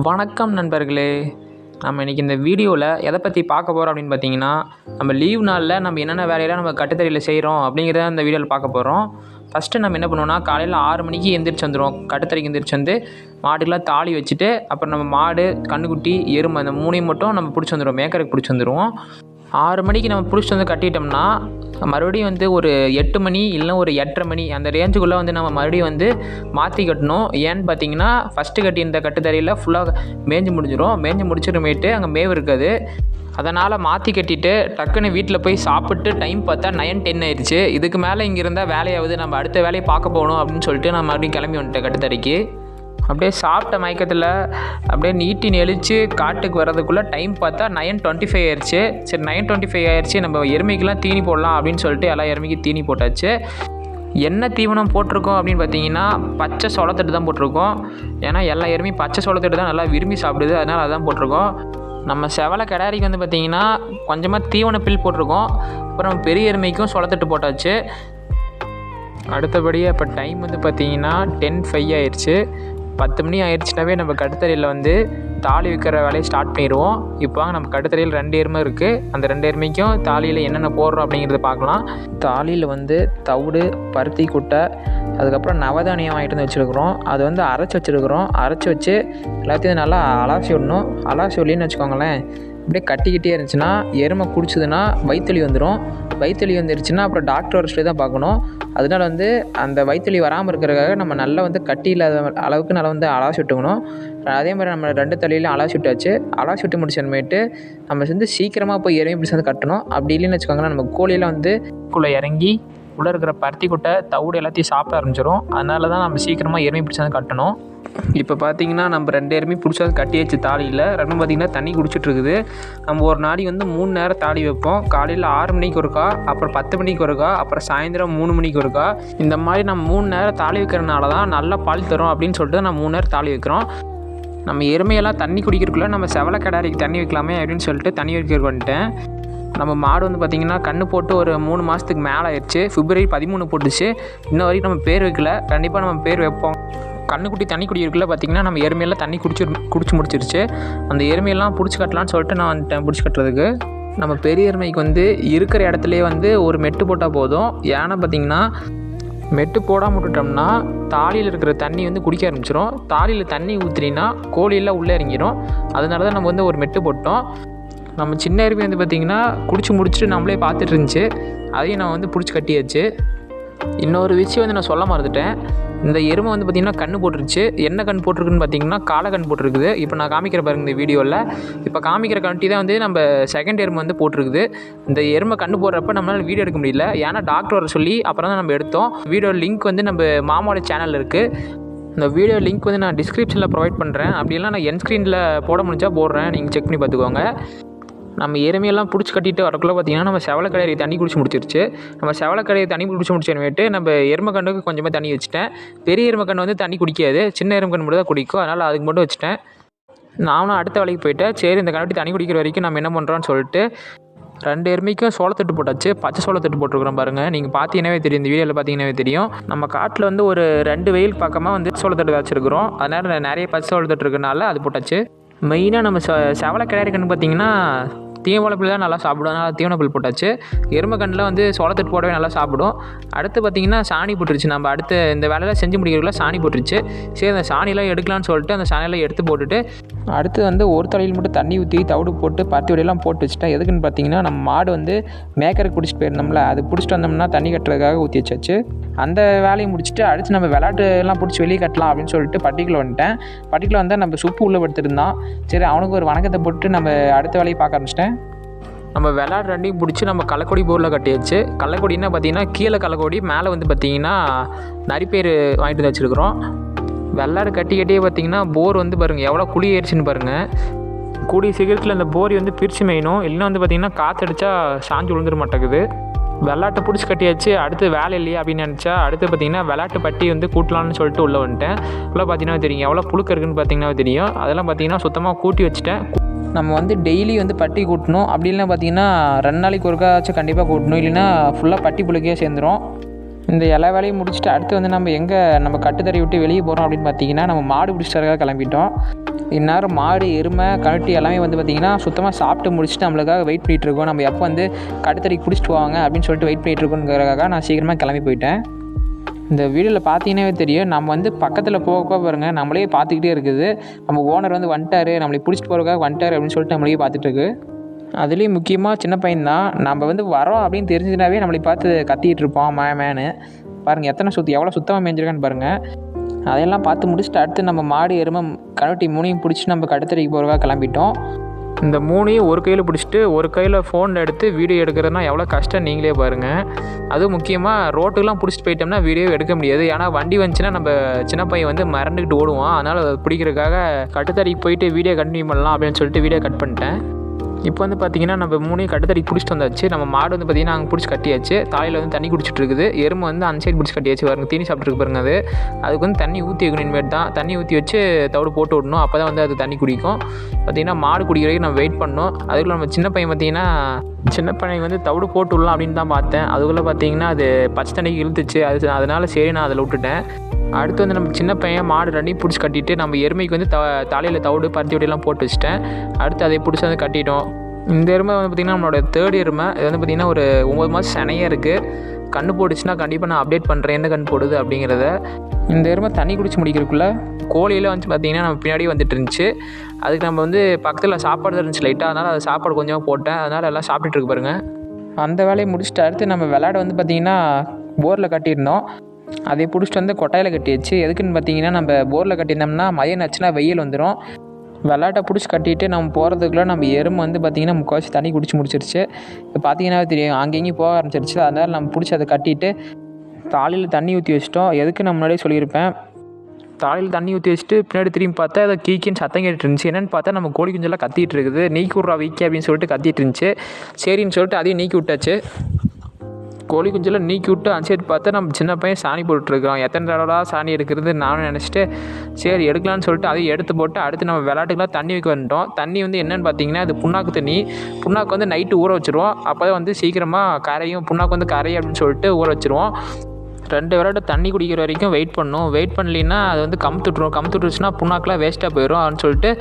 வணக்கம் நண்பர்களே. நம்ம இன்றைக்கி இந்த வீடியோவில் எதை பற்றி பார்க்க போகிறோம் அப்படின்னு பார்த்தீங்கன்னா, நம்ம லீவ் நாளில் நம்ம என்னென்ன வேலையெல்லாம் நம்ம கட்டுத்தறியில் செய்கிறோம் அப்படிங்கிறத இந்த வீடியோவில் பார்க்க போகிறோம். ஃபஸ்ட்டு நம்ம என்ன பண்ணுவோம்னா, காலையில் 6 மணிக்கு எந்திரிச்சு வந்துடுவோம். கட்டுத்தறிக்கு எந்திரிச்சு வந்து மாடுக்கெலாம் தாலி வச்சுட்டு, அப்புறம் நம்ம மாடு, கன்றுக்குட்டி, எருமை அந்த மூணையும் மட்டும் நம்ம பிடிச்சி வந்துடுவோம். மேக்கருக்கு பிடிச்சி வந்துடுவோம். 6 மணிக்கு நம்ம பிடிச்சிட்டு வந்து கட்டிட்டோம்னா, மறுபடியும் வந்து ஒரு 8 மணி இல்லை ஒரு 8:30 மணி அந்த ரேஞ்சுக்குள்ளே வந்து நம்ம மறுபடியும் வந்து மாற்றி கட்டணும். ஏன்னு பார்த்தீங்கன்னா, ஃபஸ்ட்டு கட்டியிருந்த கட்டுத்தறியில் ஃபுல்லாக மேய்ஞ்சி முடிஞ்சிடும். மேய்ஞ்சி முடிச்சிடுமேட்டு அங்கே மேவு இருக்காது. அதனால் மாற்றி கட்டிட்டு டக்குன்னு வீட்டில் போய் சாப்பிட்டு டைம் பார்த்தா 9-10 ஆயிடுச்சு. இதுக்கு மேலே இங்கே இருந்தால் வேலையாவது, நம்ம அடுத்த வேலையை பார்க்க போகணும் அப்படின்னு சொல்லிட்டு நான் மறுபடியும் கிளம்பி வந்துட்டேன் கட்டுத்தறிக்கு. அப்படியே சாப்பிட்ட மயக்கத்தில் அப்படியே நீட்டி நெளிச்சு காட்டுக்கு வர்றதுக்குள்ளே டைம் பார்த்தா 9:25 ஆயிடுச்சு. சரி 9:25 ஆயிடுச்சு, நம்ம எருமைக்கெலாம் தீனி போடலாம் அப்படின்னு சொல்லிட்டு எல்லா எருமைக்கு தீனி போட்டாச்சு. என்ன தீவனம் போட்டிருக்கோம் அப்படின்னு பார்த்தீங்கன்னா, பச்சை சோளத்தட்டு தான் போட்டிருக்கோம். ஏன்னா எல்லா எருமையும் பச்சை சோளத்தட்டு தான் நல்லா விரும்பி சாப்பிடுது, அதனால் அதான் போட்டிருக்கோம். நம்ம செவலை கிடாரிக்கு வந்து பார்த்திங்கன்னா கொஞ்சமாக தீவன பில் போட்டிருக்கோம். அப்புறம் பெரிய எருமைக்கும் சோளத்தட்டு போட்டாச்சு. அடுத்தபடியாக இப்போ டைம் வந்து பார்த்திங்கன்னா 10:05 ஆயிடுச்சு. 10 மணி ஆயிடுச்சுனாவே நம்ம கட்டுத்தறியில் வந்து தாலி வைக்கிற வேலையை ஸ்டார்ட் பண்ணிடுவோம். இப்போ நம்ம கட்டுத்தறியில் 2 எருமை இருக்குது. அந்த 2 எருமைக்கும் தாலியில் என்னென்ன போடுறோம் அப்படிங்கிறத பார்க்கலாம். தாலியில் வந்து தவிடு, பருத்தி குட்டை, அதுக்கப்புறம் நவதானியம் வாங்கிட்டு வந்து வச்சுருக்குறோம். அது வந்து அரைச்சி வச்சுருக்குறோம். அரைச்சி வச்சு எல்லாத்தையும் நல்லா அலாசி விடணும். அலாசி விடலின்னு வச்சுக்கோங்களேன், அப்படியே கட்டிக்கிட்டே இருந்துச்சுன்னா எருமை குடிச்சதுன்னா வயிற்றுலி வந்துடும். வயிற்றுலி வந்துருச்சுன்னா அப்புறம் டாக்டர் வர சொல்லி தான் பார்க்கணும். அதனால் வந்து அந்த வயிற்றுலி வராமல் இருக்கிறதுக்காக நம்ம நல்லா வந்து கட்டி இல்லாத அளவுக்கு நல்லா வந்து அலாசி விட்டுக்கணும். அதே மாதிரி நம்ம 2 தலையிலையும் அலாசி விட்டாச்சு. அலாசி விட்டு முடிச்சமேட்டு நம்ம வந்து சீக்கிரமாக போய் எருமை பிடிச்சி வந்து கட்டணும். அப்படி இல்லைன்னு வச்சுக்கோங்களேன், நம்ம கோழியில் வந்து குள்ளே இறங்கி உள்ளே இருக்கிற பருத்தி குட்டை, தவிடு எல்லாத்தையும் சாப்பிட ஆரம்பிச்சிடும். அதனால தான் நம்ம சீக்கிரமாக எருமை பிடிச்சி வந்து கட்டணும். இப்போ பார்த்தீங்கன்னா நம்ம 2 எருமை பிடிச்சி கட்டியாச்சு தாலியில். ரெண்டும் பார்த்திங்கன்னா தண்ணி குடிச்சிட்ருக்குது. நம்ம ஒரு நாளைக்கு வந்து 3 நேரம் தாலி வைப்போம். காலையில் 6 மணிக்கு ஒருக்கா, அப்புறம் 10 மணிக்கு ஒருக்கா, அப்புறம் சாயந்தரம் 3 மணிக்கு ஒருக்கா. இந்த மாதிரி நம்ம 3 நேரம் தாலி வைக்கிறனால தான் நல்லா பால் தரும் அப்படின்னு சொல்லிட்டு நம்ம 3 நேரம் தாலி வைக்கிறோம். நம்ம எருமையெல்லாம் தண்ணி குடிக்கிறதுக்குள்ளே நம்ம செவலை கிடாரிக்கு தண்ணி வைக்கலாமே அப்படின்னு சொல்லிட்டு தண்ணி வைக்கிறதுக்கு வந்துட்டேன். நம்ம மாடு வந்து பார்த்திங்கன்னா கன்று போட்டு ஒரு 3 மாதத்துக்கு மேலே ஆயிடுச்சு. February 13 போட்டுச்சு. இன்ன வரைக்கும் நம்ம பேர் வைக்கல. கண்டிப்பாக நம்ம பேர் வைப்போம். கண்ணுக்குட்டி தண்ணி குடிக்கிறதுக்குள்ள பார்த்திங்கன்னா நம்ம எருமையெல்லாம் தண்ணி குடிச்சு முடிச்சிருச்சு. அந்த எருமையெல்லாம் பிடிச்சி கட்டலான்னு சொல்லிட்டு நான் வந்துட்டேன் பிடிச்சி கட்டுறதுக்கு. நம்ம பெரிய எருமைக்கு வந்து இருக்கிற இடத்துலையே வந்து ஒரு மெட்டு போட்டால் போதும். ஏன்னா பார்த்திங்கன்னா மெட்டு போடாமல் விட்டுட்டோம்னா தாலியில் இருக்கிற தண்ணி வந்து குடிக்க ஆரம்பிச்சிடும். தாலியில் தண்ணி ஊற்றினா கோழியெல்லாம் உள்ளே இறங்கிடும். அதனால தான் நம்ம வந்து ஒரு மெட்டு போட்டோம். நம்ம சின்ன எருமை வந்து பார்த்திங்கன்னா குடிச்சு முடிச்சுட்டு நம்மளே பார்த்துட்டு இருந்துச்சு. அதையும் நான் வந்து பிடிச்சி கட்டியாச்சு. இன்னொரு விஷயம் வந்து நான் சொல்ல மறந்துட்டேன். இந்த எருமை வந்து பார்த்திங்கன்னா கன்று போட்டுருச்சு. என்ன கன்று போட்டிருக்குன்னு பார்த்திங்கன்னா காளை கன்று போட்டிருக்குது. இப்போ நான் காமிக்கிற பாருங்க இந்த வீடியோவில். இப்போ காமிக்கிற கண்டி தான் வந்து நம்ம செகண்ட் எருமை வந்து போட்டிருக்குது. இந்த எருமை கன்று போடுறப்ப நம்மளால் வீடியோ எடுக்க முடியல. ஏன்னா டாக்டர் வர சொல்லி அப்புறம் தான் நம்ம எடுத்தோம். வீடியோ லிங்க் வந்து நம்ம மாமாவோட சேனலில் இருக்குது. இந்த வீடியோ லிங்க் வந்து நான் டிஸ்கிரிப்ஷனில் ப்ரொவைட் பண்ணுறேன். அப்படிலாம் நான் என் ஸ்க்ரீனில் போட முடிஞ்சால் போடுறேன், நீங்கள் செக் பண்ணி பார்த்துக்கோங்க. நம்ம எருமையெல்லாம் பிடிச்சி கட்டிட்டு வரக்குள்ளே பார்த்திங்கன்னா நம்ம செவலை கடையை தண்ணி குடிச்சு முடிச்சிருச்சு. நம்ம செவலை கடையை தண்ணி குடிச்சு முடிச்சேன்னுட்டு நம்ம எருமை கண்ணுக்கு கொஞ்சமாக தண்ணி வச்சுட்டேன். பெரிய எருமை கன்று வந்து தண்ணி குடிக்காது, சின்ன எருமை கன்று மட்டும் தான் குடிக்கும். அதனால் அதுக்கு மட்டும் வச்சுட்டேன். நானும் அடுத்த வேலைக்கு போயிட்டேன். சரி இந்த கண்ணுட்டி தண்ணி குடிக்கிற வரைக்கும் நம்ம என்ன பண்ணுறோன்னு சொல்லிட்டு 2 எருமைக்கும் சோளத்தட்டு போட்டாச்சு. பச்சை சோளத்தட்டு போட்டுருக்குறோம் பாருங்கள். நீங்கள் பார்த்தீங்கன்னாவே தெரியும், இந்த வீடியோவில் பார்த்தீங்கன்னாவே தெரியும். நம்ம காட்டில் வந்து ஒரு 2 வெயில் பக்கமாக வந்து சோளத்தட்டு வச்சுருக்குறோம். அதனால் நிறைய பச்சை சோளத்தட்டு இருக்கிறனால அது போட்டாச்சு. மெயினாக நம்ம செவலை கிடாரி கன்று பார்த்திங்கன்னா தீவனப்பில் தான் நல்லா சாப்பிடும். அதனால் தீவனப்பில் போட்டாச்சு. எருமை கண்ணில் வந்து சோளத்தட்டு போடவே நல்லா சாப்பிடும். அடுத்து பார்த்திங்கன்னா சாணி போட்டுருச்சு. நம்ம அடுத்து இந்த வேலையெல்லாம் செஞ்சு முடிக்கிறதுக்குள்ள சாணி போட்டுருச்சு. சரி அந்த சாணியெல்லாம் எடுக்கலான்னு சொல்லிட்டு அந்த சாணியெல்லாம் எடுத்து போட்டுட்டு அடுத்து வந்து ஒரு தலையில் மட்டும் தண்ணி ஊற்றி தவிடு போட்டு பருத்தி வடையெல்லாம் போட்டு வச்சுட்டேன். எதுக்குன்னு பார்த்திங்கன்னா நம்ம மாடு வந்து மேக்கருக்கு பிடிச்சிட்டு போயிருந்தோம்ல, அது பிடிச்சிட்டு வந்தோம்னா தண்ணி கட்டுறதுக்காக ஊற்றி வச்சாச்சு. அந்த வேலையை முடிச்சுட்டு அடுத்து நம்ம விளையாட்டு எல்லாம் பிடிச்சி வெளியே கட்டலாம் அப்படின்னு சொல்லிட்டு பட்டிக்குள்ளே வந்துட்டேன். பட்டிக்குள்ளே வந்தால் நம்ம சுப்பு உள்ளே படுத்துருந்தான். சரி அவனுக்கு ஒரு வணக்கத்தை போட்டு நம்ம அடுத்த வேலையை பார்க்க ஆரம்பிச்சிட்டேன். நம்ம விளையாடு 2ஐயும் பிடிச்சி நம்ம கள்ளக்கொடி போரில் கட்டியாச்சு. கள்ளக்கொடின்னா பார்த்திங்கன்னா கீழே கள்ளக்கொடி, மேலே வந்து பார்த்திங்கன்னா நரிப்பேர் வாங்கிட்டு வந்து வச்சுருக்குறோம். வெள்ளாடு கட்டியே பார்த்திங்கன்னா போர் வந்து பாருங்கள் எவ்வளோ குழி ஏறிச்சுன்னு பாருங்கள். கூடிய சீக்கிரத்தில் அந்த போரி வந்து பிரித்து மேயணும். இல்லைன்னா வந்து பார்த்திங்கன்னா காற்றடிச்சா சாஞ்சு விழுந்துட மாட்டேங்குது. வெள்ளாட்டை பிடிச்சி கட்டியாச்சு. அடுத்து வேலை இல்லையா அப்படின்னு நினச்சா அடுத்து பார்த்திங்கன்னா வெள்ளாட்டு பட்டி வந்து கூட்டலான்னு சொல்லிட்டு உள்ளே வந்துட்டேன். உள்ளே பார்த்திங்கன்னா தெரியும் எவ்வளோ புழுக்க இருக்குன்னு பார்த்திங்கன்னா தெரியும். அதெல்லாம் பார்த்திங்கன்னா சுத்தமாக கூட்டி வச்சுட்டேன். நம்ம வந்து டெய்லி வந்து பட்டி கூட்டணும். அப்படி இல்லைன்னா பார்த்திங்கன்னா 2 நாளைக்கு ஒருக்காச்சும் கண்டிப்பாக கூட்டணும். இல்லைன்னா ஃபுல்லாக பட்டி புழுக்கையே சேர்ந்துடும். இந்த எல்லா வேலையும் முடிச்சுட்டு அடுத்து வந்து நம்ம எங்கே நம்ம கட்டுத்தறி விட்டு வெளியே போகிறோம் அப்படின்னு பார்த்தீங்கன்னா, நம்ம மாடு பிடிச்சிட்டு கிளம்பிட்டோம். இந்நேரம் மாடு, எருமை, கழட்டி எல்லாமே வந்து பார்த்திங்கன்னா சுத்தமாக சாப்பிட்டு முடிச்சுட்டு நம்மளுக்காக வெயிட் பண்ணிகிட்ருக்கோம். நம்ம எப்போ வந்து கட்டுத்தறிக்கு பிடிச்சிட்டு போவாங்க அப்படின்னு சொல்லிட்டு வெயிட் பண்ணிகிட்ருக்கோங்கிறதுக்காக நான் சீக்கிரமாக கிளம்பி போயிட்டேன். இந்த வீடியோவில் பார்த்தீங்கன்னாவே தெரியும், நம்ம வந்து பக்கத்தில் போக பாருங்கள் நம்மளே பார்த்துக்கிட்டே இருக்குது. நம்ம ஓனர் வந்து வந்துட்டார், நம்மளை பிடிச்சிட்டு போகிறதுக்காக வந்துட்டார் அப்படின்னு சொல்லிட்டு நம்மளே பார்த்துட்ருக்கு. அதுலேயும் முக்கியமாக சின்ன பையன் தான். நம்ம வந்து வரோம் அப்படின்னு தெரிஞ்சுனாவே நம்மளை பார்த்து கத்திக்கிட்டு இருப்போம் மேனு. பாருங்கள் எவ்வளோ சுத்தமாக மேய்ஞ்சிருக்கான்னு பாருங்கள். அதையெல்லாம் பார்த்து முடிச்சுட்டு அடுத்து நம்ம மாடு, எருமை, கழட்டி 3ஐயும் பிடிச்சி நம்ம கட்டுத்தறிக்கு போகிறதுக்காக கிளம்பிட்டோம். இந்த 3ஐயும் ஒரு கையில் பிடிச்சிட்டு ஒரு கையில் ஃபோனில் எடுத்து வீடியோ எடுக்கிறதுனா எவ்வளோ கஷ்டம் நீங்களே பாருங்கள். அதுவும் முக்கியமாக ரோட்டுக்கெலாம் பிடிச்சிட்டு போயிட்டோம்னா வீடியோ எடுக்க முடியாது. ஏன்னா வண்டி வந்துச்சுன்னா நம்ம சின்ன பையன் வந்து மறந்துக்கிட்டு ஓடுவான். அதனால் அதை பிடிக்கிறதுக்காக கட்டுத்தறிக்கு போயிட்டு வீடியோ கண்டினியூ பண்ணலாம் அப்படின்னு சொல்லிட்டு வீடியோ கட் பண்ணிட்டேன். இப்போ வந்து பார்த்திங்கன்னா நம்ம 3ஐயும் கட்டுத்தறிக்கு பிடிச்சிட்டு வந்தாச்சு. நம்ம மாடு வந்து பார்த்திங்கன்னா அங்கே பிடிச்சி கட்டியாச்சு. தாலியில் வந்து தண்ணி குடிச்சிட்டு இருக்குது. எருமை வந்து அந்த சைடு பிடிச்சி கட்டியாச்சு. பாருங்க தீனி சாப்பிட்ருக்கு பாருங்க. அதுக்கு வந்து தண்ணி ஊற்றி வைக்கணும். இனிமேட் தான் தண்ணி ஊற்றி வச்சு தவிடு போட்டு விடணும். அப்போ தான் வந்து அது தண்ணி குடிக்கும். பார்த்திங்கன்னா மாடு குடிக்கிற வரைக்கும் நம்ம வெயிட் பண்ணணும். அதுக்குள்ளே நம்ம சின்ன பையன் பார்த்திங்கன்னா சின்ன பையன் வந்து தவிடு போட்டு விடலாம் அப்படின்னு தான் பார்த்தேன். அதுக்குள்ளே பார்த்திங்கன்னா அது பச்சை தண்ணிக்கு இழுத்துச்சு. அதனால் சரி நான் அதில் விட்டுட்டேன். அடுத்து வந்து நம்ம சின்ன பையன் மாடு ரெண்டையும் பிடிச்சி கட்டிட்டு நம்ம எருமைக்கு வந்து தலையில் தவிடு பருத்தி விடையெல்லாம் போட்டு வச்சுட்டேன். அடுத்து அதை பிடிச்சி வந்து கட்டிட்டோம். இந்த எருமை வந்து பார்த்திங்கன்னா நம்மளோட 3rd எருமை. இது வந்து பார்த்திங்கன்னா ஒரு 9 மாதம் சனையாக இருக்குது. கன்று போட்டுச்சுன்னா கண்டிப்பாக நான் அப்டேட் பண்ணுறேன் எந்த கன்று போடுது அப்படிங்கிறத. இந்த எருமை தண்ணி குடிச்சு முடிக்கிறதுக்குள்ளே கோழியில் வந்து பார்த்திங்கன்னா நம்ம பின்னாடியே வந்துட்டு இருந்துச்சு. அதுக்கு நம்ம வந்து பக்கத்தில் சாப்பாடு இருந்துச்சு லைட்டாக. அதனால் அது சாப்பாடு கொஞ்சமாக போட்டேன். அதனால் எல்லாம் சாப்பிட்டுட்டு இருக்கு பாருங்கள். அந்த வேலையை முடிச்சுட்டு அடுத்து நம்ம விளையாட வந்து பார்த்திங்கன்னா போரில் கட்டியிருந்தோம். அதை பிடிச்சிட்டு வந்து கொட்டாயில் கட்டியாச்சு. எதுக்குன்னு பார்த்தீங்கன்னா நம்ம போரில் கட்டியிருந்தோம்னா மதியம் ஆச்சுன்னா வெயில் வந்துடும். விளையாட்டை பிடிச்சி கட்டிட்டு நம்ம போகிறதுக்குள்ளே நம்ம எருமை வந்து பார்த்திங்கன்னா முக்கால்வாசி தண்ணி குடிச்சு முடிச்சிருச்சு. இப்போ பார்த்தீங்கன்னா தெரியும் அங்கேயும் போக ஆரம்பிச்சிருச்சு. அதனால் நம்ம பிடிச்சி அதை கட்டிட்டு தாலியில் தண்ணி ஊற்றி வச்சிட்டோம். எதுக்கு நான் முன்னாடியே சொல்லியிருப்பேன். தாலியில் தண்ணி ஊற்றி வச்சுட்டு பின்னாடி திரும்பி பார்த்தா அதை கீக்கின்னு சத்தம் கேட்டுட்டு இருந்துச்சு. என்னென்னு பார்த்தா நம்ம கோழி குஞ்செல்லாம் கத்திட்டு இருக்குது. நீக்கி விட்றா வீக்கி அப்படின்னு சொல்லிட்டு கத்திட்டு இருந்துச்சு. சரின்னு சொல்லிட்டு அதையும் நீக்கி விட்டாச்சு. கோழி குஞ்செல்லாம் நீக்கி விட்டு அனுசரித்து பார்த்தா நம்ம சின்ன பையன் சாணி போட்டுருக்கோம். எத்தனை தடவை சாணி எடுக்கிறது நானும் நினச்சிட்டு சரி எடுக்கலான்னு சொல்லிட்டு அதையும் எடுத்து போட்டு அடுத்து நம்ம விளையாட்டுக்கெலாம் தண்ணி வைக்க வந்துட்டோம். தண்ணி வந்து என்னென்னு பார்த்தீங்கன்னா அது புண்ணாக்கு தண்ணி. புண்ணாக்கு வந்து நைட்டு ஊற வச்சுருவோம். அப்போ தான் வந்து சீக்கிரமாக கரையும். புண்ணாக்கு வந்து கரையும் அப்படின்னு சொல்லிட்டு ஊற வச்சுருவோம். 2 விளையாட்டு தண்ணி குடிக்கிற வரைக்கும் வெயிட் பண்ணணும். வெயிட் பண்ணலின்னா அது வந்து கமுத்துட்டுருச்சுன்னா புண்ணாக்கெலாம் வேஸ்ட்டாக போயிடும் அப்படின்னு சொல்லிட்டு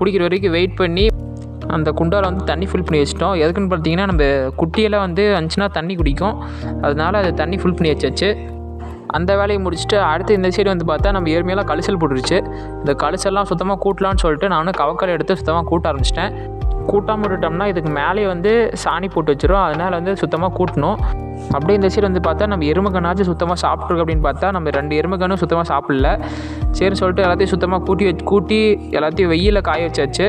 குடிக்கிற வரைக்கும் வெயிட் பண்ணி அந்த குண்டாவில் வந்து தண்ணி ஃபில் பண்ணி வச்சிட்டோம். எதுக்குன்னு பார்த்தீங்கன்னா நம்ம குட்டியெல்லாம் வந்து இருந்துச்சுன்னா தண்ணி குடிக்கும். அதனால் அது தண்ணி ஃபில் பண்ணி வச்சாச்சு. அந்த வேலையை முடிச்சுட்டு அடுத்து இந்த சைடு வந்து பார்த்தா நம்ம எருமையெல்லாம் கழிசல் போட்டுருச்சு. இந்த கழிசெல்லாம் சுத்தமாக கூட்டலான்னு சொல்லிட்டு நான் கவக்கால் எடுத்து சுத்தமாக கூட்ட ஆரம்பிச்சிட்டேன். கூட்டாமல் விட்டுட்டோம்னா இதுக்கு மேலே வந்து சாணி போட்டு வச்சிடும். அதனால் வந்து சுத்தமாக கூட்டணும். அப்படியே இந்த சைடு வந்து பார்த்தா நம்ம எருமைக்கண்ணாச்சும் சுத்தமாக சாப்பிட்ருக்கு அப்படின்னு பார்த்தா நம்ம 2 எருமைக்கண்ணும் சுத்தமாக சாப்பிடல. சரின்னு சொல்லிட்டு எல்லாத்தையும் சுத்தமாக கூட்டி எல்லாத்தையும் வெயிலில் காய வச்சாச்சு.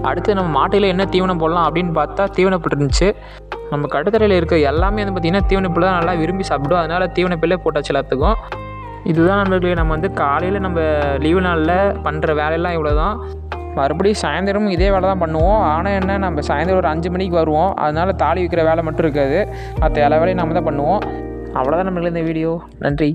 அடுத்து நம்ம மாட்டையில் என்ன தீவனம் போடலாம் அப்படின்னு பார்த்தா தீவனப்புல் இருந்துச்சு. நம்ம கட்டுத்தரையில் இருக்க எல்லாமே வந்து பார்த்திங்கன்னா தீவனப்புல் தான் நல்லா விரும்பி சாப்பிடும். அதனால் தீவனப்புல்லே போட்டாச்சு எல்லாத்துக்கும். இதுதான் நண்பர்களே நம்ம வந்து காலையில் நம்ம லீவு நாளில் பண்ணுற வேலையெல்லாம் இவ்வளோ தான். மறுபடியும் சாயந்தரமும் இதே வேலை தான் பண்ணுவோம். ஆனால் என்ன நம்ம சாயந்தரம் ஒரு 5 மணிக்கு வருவோம். அதனால் தாலி வைக்கிற வேலை மட்டும் இருக்காது. மற்ற எல்லா வேலையும் நம்ம தான் பண்ணுவோம். அவ்வளோதான் நம்மளுக்கு இந்த வீடியோ. நன்றி.